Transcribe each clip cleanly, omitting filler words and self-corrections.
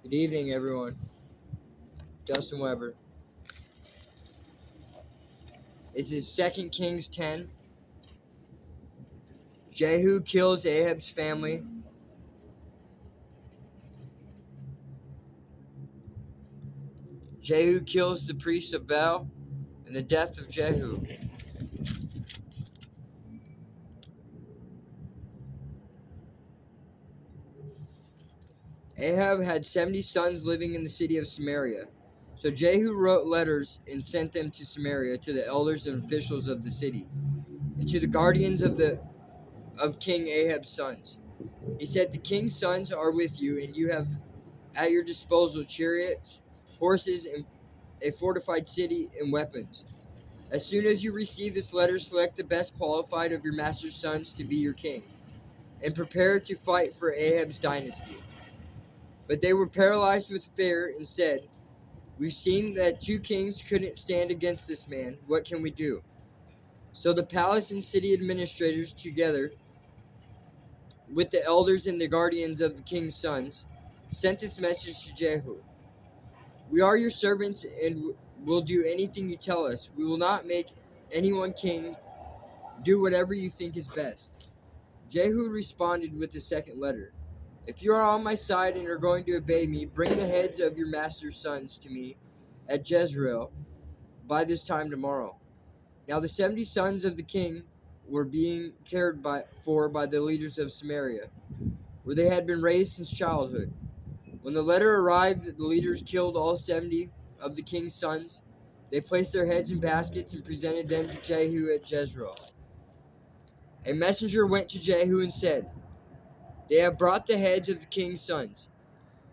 Good evening, everyone. Dustin Weber. This is 2 Kings 10. Jehu kills Ahab's family. Jehu kills the priest of Baal, and the death of Jehu. Ahab had 70 sons living in the city of Samaria. So Jehu wrote letters and sent them to Samaria to the elders and officials of the city, and to the guardians of King Ahab's sons. He said, "The king's sons are with you, and you have at your disposal chariots, horses, and a fortified city and weapons. As soon as you receive this letter, select the best qualified of your master's sons to be your king, and prepare to fight for Ahab's dynasty." But they were paralyzed with fear and said, "We've seen that 2 kings couldn't stand against this man. What can we do?" So the palace and city administrators, together with the elders and the guardians of the king's sons, sent this message to Jehu: "We are your servants and will do anything you tell us. We will not make anyone king. Do whatever you think is best." Jehu responded with the second letter: "If you are on my side and are going to obey me, bring the heads of your master's sons to me at Jezreel by this time tomorrow." Now the 70 sons of the king were being cared for by the leaders of Samaria, where they had been raised since childhood. When the letter arrived, the leaders killed all 70 of the king's sons. They placed their heads in baskets and presented them to Jehu at Jezreel. A messenger went to Jehu and said, "They have brought the heads of the king's sons."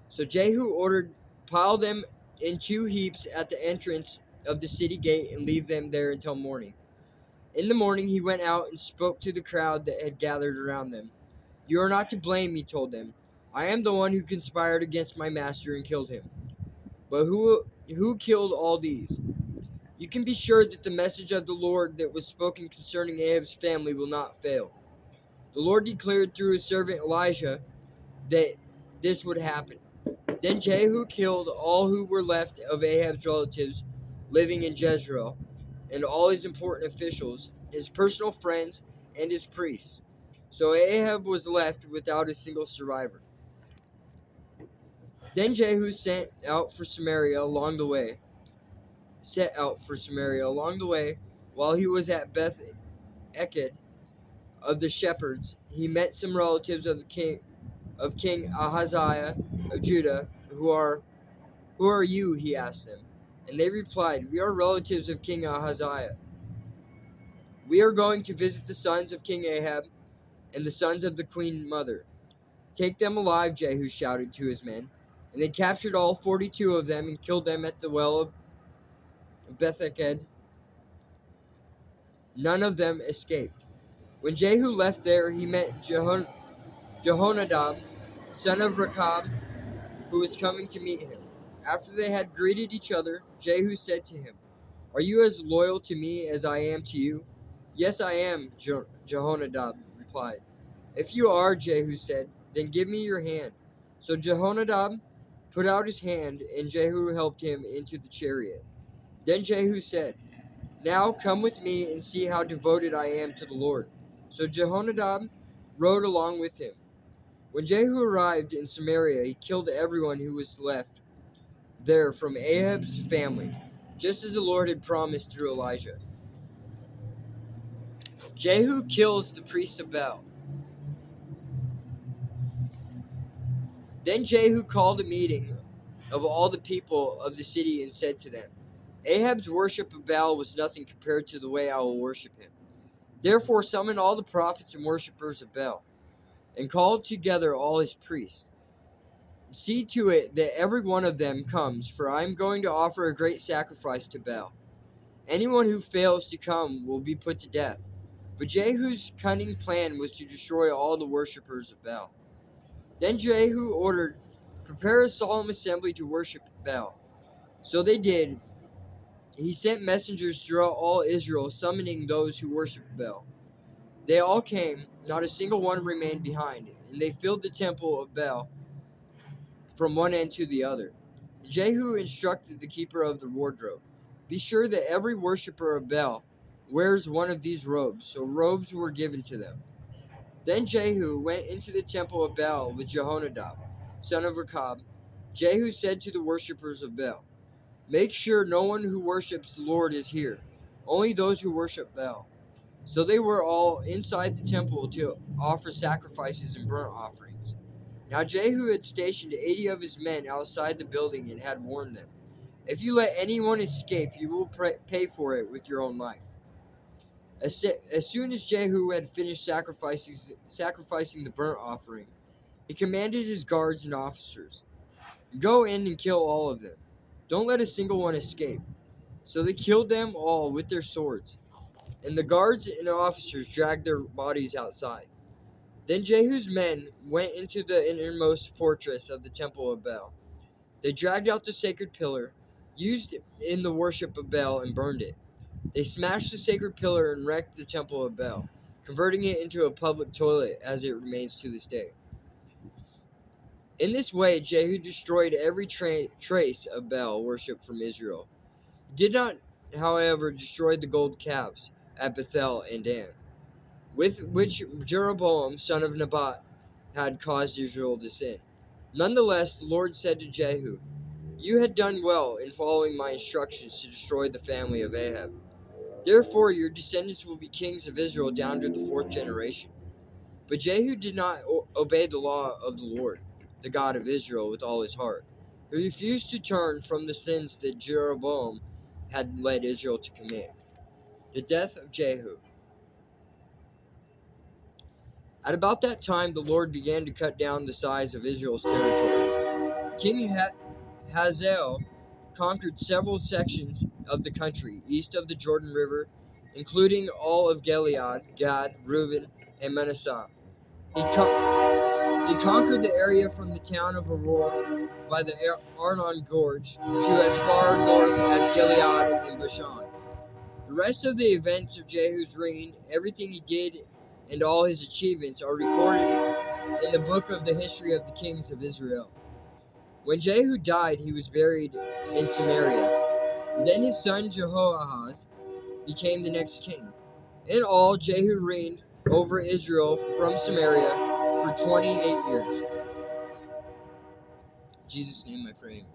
So Jehu ordered, "Pile them in 2 heaps at the entrance of the city gate and leave them there until morning." In the morning he went out and spoke to the crowd that had gathered around them. "You are not to blame," he told them. "I am the one who conspired against my master and killed him. But who killed all these? You can be sure that the message of the Lord that was spoken concerning Ahab's family will not fail. The Lord declared through his servant Elijah that this would happen." Then Jehu killed all who were left of Ahab's relatives living in Jezreel, and all his important officials, his personal friends, and his priests. So Ahab was left without a single survivor. Then Jehu set out for Samaria along the way. While he was at Beth Eked of the shepherds, he met some relatives of King Ahaziah of Judah. Who are you?" he asked them. And they replied, "We are relatives of King Ahaziah. We are going to visit the sons of King Ahab and the sons of the queen mother." "Take them alive," Jehu shouted to his men. And they captured all 42 of them and killed them at the well of Beth-eked. None of them escaped. When Jehu left there, he met Jehonadab, son of Rechab, who was coming to meet him. After they had greeted each other, Jehu said to him, "Are you as loyal to me as I am to you?" "Yes, I am," Jehonadab replied. "If you are," Jehu said, "then give me your hand." So Jehonadab put out his hand, and Jehu helped him into the chariot. Then Jehu said, "Now come with me and see how devoted I am to the Lord." So Jehonadab rode along with him. When Jehu arrived in Samaria, he killed everyone who was left there from Ahab's family, just as the Lord had promised through Elijah. Jehu kills the priest of Baal. Then Jehu called a meeting of all the people of the city and said to them, "Ahab's worship of Baal was nothing compared to the way I will worship him. Therefore summon all the prophets and worshippers of Baal, and call together all his priests. See to it that every one of them comes, for I am going to offer a great sacrifice to Baal. Anyone who fails to come will be put to death." But Jehu's cunning plan was to destroy all the worshippers of Baal. Then Jehu ordered, "Prepare a solemn assembly to worship Baal." So they did. He sent messengers throughout all Israel, summoning those who worshiped Baal. They all came, not a single one remained behind, and they filled the temple of Baal from one end to the other. Jehu instructed the keeper of the wardrobe, "Be sure that every worshiper of Baal wears one of these robes." So robes were given to them. Then Jehu went into the temple of Baal with Jehonadab, son of Rechab. Jehu said to the worshippers of Baal, "Make sure no one who worships the Lord is here, only those who worship Baal." So they were all inside the temple to offer sacrifices and burnt offerings. Now Jehu had stationed 80 of his men outside the building and had warned them, "If you let anyone escape, you will pay for it with your own life." As soon as Jehu had finished sacrificing the burnt offering, he commanded his guards and officers, "Go in and kill all of them. Don't let a single one escape." So they killed them all with their swords, and the guards and officers dragged their bodies outside. Then Jehu's men went into the innermost fortress of the temple of Baal. They dragged out the sacred pillar used in the worship of Baal and burned it. They smashed the sacred pillar and wrecked the temple of Baal, converting it into a public toilet as it remains to this day. In this way, Jehu destroyed every trace of Baal worship from Israel. He did not, however, destroy the gold calves at Bethel and Dan, with which Jeroboam, son of Nebat, had caused Israel to sin. Nonetheless, the Lord said to Jehu, "You had done well in following my instructions to destroy the family of Ahab. Therefore, your descendants will be kings of Israel down to the fourth generation." But Jehu did not obey the law of the Lord, the God of Israel, with all his heart. He refused to turn from the sins that Jeroboam had led Israel to commit. The death of Jehu. At about that time, the Lord began to cut down the size of Israel's territory. King Hazael conquered several sections of the country east of the Jordan River, including all of Gilead, Gad, Reuben, and Manasseh. He conquered the area from the town of Auror by the Arnon Gorge to as far north as Gilead and Bashan. The rest of the events of Jehu's reign, everything he did, and all his achievements are recorded in the book of the history of the kings of Israel. When Jehu died, he was buried in Samaria. Then his son Jehoahaz became the next king. In all, Jehu reigned over Israel from Samaria for 28 years. In Jesus' name I pray.